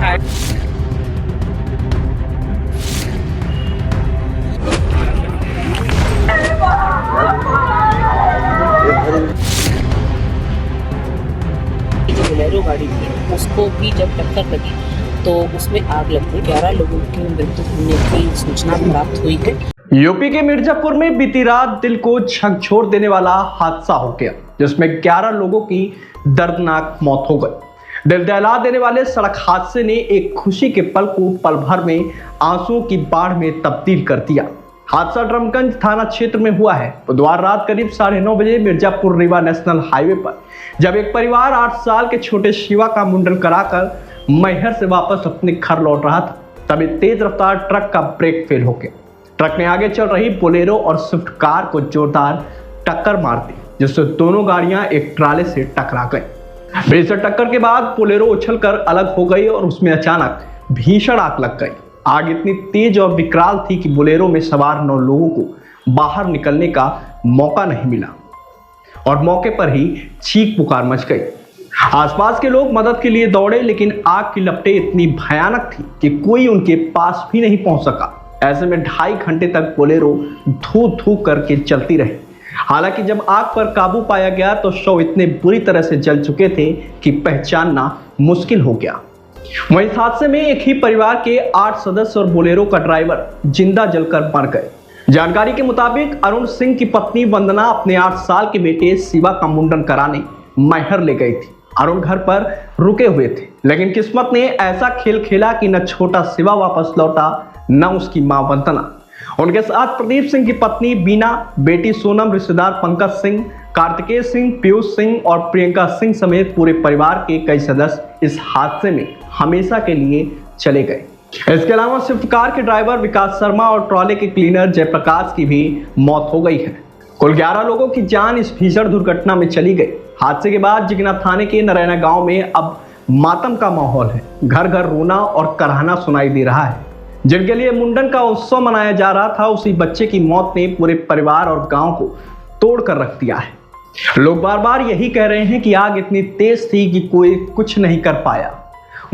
जो बोलेरो गाड़ी थी उसको भी जब टक्कर लगी तो उसमें आग लग गई। 11 लोगों की मृत्यु होने की सूचना प्राप्त हुई है। यूपी के मिर्जापुर में बीती रात दिल को झकझोर देने वाला हादसा हो गया, जिसमें 11 लोगों की दर्दनाक मौत हो गई। दिल दहला देने वाले सड़क हादसे ने एक खुशी के पल को पल भर में आंसुओं की बाढ़ में तब्दील कर दिया। हादसा ड्रमगंज थाना क्षेत्र में हुआ है। बुधवार रात करीब 9:30 बजे मिर्जापुर रीवा नेशनल हाईवे पर जब एक परिवार 8 साल के छोटे शिवा का मुंडन कराकर मैहर से वापस अपने घर लौट रहा था, तभी तेज रफ्तार ट्रक का ब्रेक फेल हो गया। ट्रक ने आगे चल रही बोलेरो और स्विफ्ट कार को जोरदार टक्कर मार दी, जिससे दोनों गाड़ियां एक ट्राले से टकरा गई। भीषण टक्कर के बाद बोलेरो उछलकर अलग हो गई और उसमें अचानक भीषण आग लग गई। आग इतनी तेज और विकराल थी कि बोलेरो में सवार 9 लोगों को बाहर निकलने का मौका नहीं मिला और मौके पर ही चीख पुकार मच गई। आसपास के लोग मदद के लिए दौड़े, लेकिन आग की लपटें इतनी भयानक थी कि कोई उनके पास भी नहीं पहुंच सका। ऐसे में 2.5 घंटे तक बोलेरो धू धू करके चलती रही। हालांकि जब आग पर काबू पाया गया तो शव इतने बुरी तरह से जल चुके थे कि पहचानना मुश्किल हो गया। वहीं इस हादसे में एक ही परिवार के 8 सदस्य और बोलेरो का ड्राइवर जिंदा जलकर मर गए। जानकारी के मुताबिक अरुण सिंह की पत्नी वंदना अपने 8 साल के बेटे शिवा का मुंडन कराने मैहर ले गई थी। अरुण घर पर रुके हुए थे, लेकिन किस्मत ने ऐसा खेल खेला कि न छोटा शिवा वापस लौटा न उसकी मां वंदना। उनके साथ प्रदीप सिंह की पत्नी बीना, बेटी सोनम, रिश्तेदार पंकज सिंह, कार्तिकेय सिंह, पीयूष सिंह और प्रियंका सिंह समेत पूरे परिवार के कई सदस्य इस हादसे में हमेशा के लिए चले गए। इसके अलावा स्विफ्ट कार के ड्राइवर विकास शर्मा और ट्रॉले के क्लीनर जयप्रकाश की भी मौत हो गई है। कुल 11 लोगों की जान इस भीषण दुर्घटना में चली गई। हादसे के बाद जिगना थाने के नारायणा गांव में अब मातम का माहौल है। घर घर रोना और कराहना सुनाई दे रहा है। जिनके लिए मुंडन का उत्सव मनाया जा रहा था, उसी बच्चे की मौत ने पूरे परिवार और गांव को तोड़ कर रख दिया है। लोग बार बार यही कह रहे हैं कि आग इतनी तेज थी कि कोई कुछ नहीं कर पाया।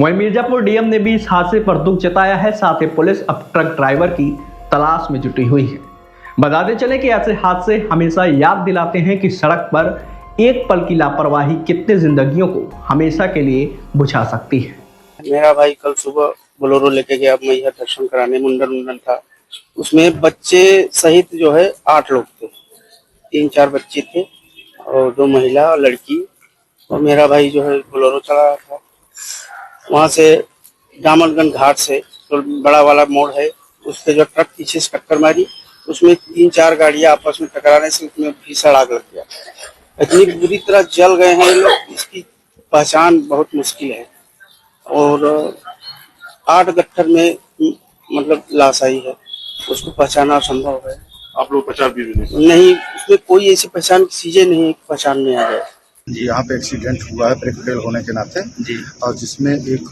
वहीं मिर्जापुर डीएम ने भी इस हादसे पर दुख जताया है। साथ ही पुलिस अब ट्रक ड्राइवर की तलाश में जुटी हुई है। बताते चले कि ऐसे हादसे हमेशा याद दिलाते हैं कि सड़क पर एक पल की लापरवाही कितने जिंदगियों को हमेशा के लिए बुझा सकती है। मेरा भाई कल सुबह बोलेरो लेके गया मैहर दर्शन कराने, मुंडन था। उसमें बच्चे सहित जो है 8 लोग थे। 3-4 बच्चे थे और 2 महिला और लड़की, और मेरा भाई जो है बोलेरो चला रहा था। वहां से दामनगंज घाट से तो बड़ा वाला मोड़ है, उस पे जो ट्रक पीछे से टक्कर मारी, उसमें 3-4 गाड़ियां आपस में टकराने से उसमें भीषण आग लग गया। इतनी बुरी तरह जल गए हैं लोग, इसकी पहचान बहुत मुश्किल है। और 8 गट्ठर में मतलब लाश आई है, उसको पहचानना संभव है। आप लोग पहचान भी नहीं, उसमें कोई ऐसी पहचान की चीजें नहीं पहचान में आ गए। जी, यहाँ पे एक्सीडेंट हुआ है ब्रेक फेल होने के नाते जी, और जिसमें एक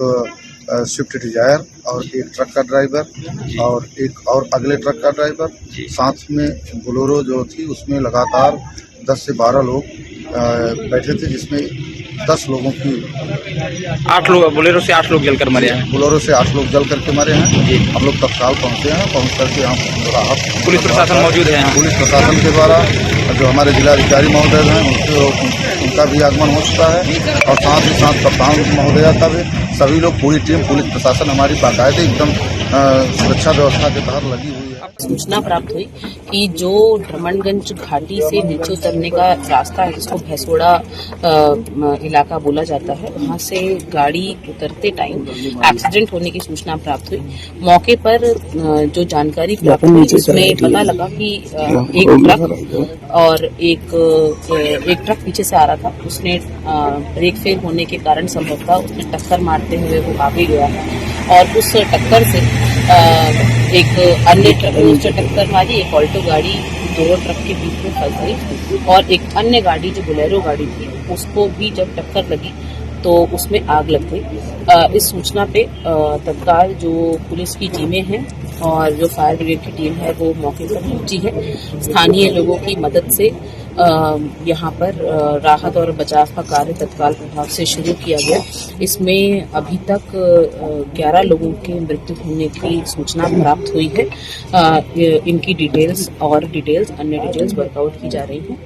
स्विफ्ट डिजायर और एक ट्रक का ड्राइवर और एक और अगले ट्रक का ड्राइवर, साथ में बोलेरो जो थी उसमें लगातार 10 से 12 लोग बैठे थे, जिसमें 10 लोगों की 8 लोग बोलेरो से 8 लोग जलकर मरे हैं। बोलेरो से 8 लोग जल करके मरे हैं जी। हम लोग तत्काल पहुँचे हैं, पहुँच करके यहाँ पुलिस प्रशासन मौजूद है। पुलिस प्रशासन के द्वारा जो हमारे जिलाधिकारी महोदय हैं उनका भी आगमन हो चुका है, और साथ ही साथ कप्तान महोदया का भी, सभी लोग, पूरी टीम पुलिस प्रशासन हमारी बाकायदे एकदम सुरक्षा व्यवस्था के तहत लगी हुई है। सूचना प्राप्त हुई कि जो ड्रमनगंज घाटी से नीचे उतरने का रास्ता है, जिसको भैंसोड़ा इलाका बोला जाता है, वहां से गाड़ी उतरते टाइम एक्सीडेंट होने की सूचना प्राप्त हुई। मौके पर जो जानकारी प्राप्त हुई उसमें पता लगा कि एक ट्रक और एक ट्रक पीछे से आ रहा था। उसने ब्रेक फेल होने के कारण संभवतः उसने टक्कर मारते हुए वो आगे गया है, और उस टक्कर से एक अन्य ट्रक ने उससे टक्कर मारी। एक ऑल्टो गाड़ी 2 ट्रक के बीच में फंस गई, और एक अन्य गाड़ी जो बोलेरो गाड़ी थी उसको भी जब टक्कर लगी तो उसमें आग लग गई। इस सूचना पे तत्काल जो पुलिस की टीमें हैं और जो फायर ब्रिगेड की टीम है वो मौके पर पहुंची है। स्थानीय लोगों की मदद से यहाँ पर राहत और बचाव का कार्य तत्काल प्रभाव से शुरू किया गया। इसमें अभी तक 11 लोगों के मृत्यु होने की सूचना प्राप्त हुई है। इनकी डिटेल्स अन्य डिटेल्स वर्कआउट की जा रही हैं।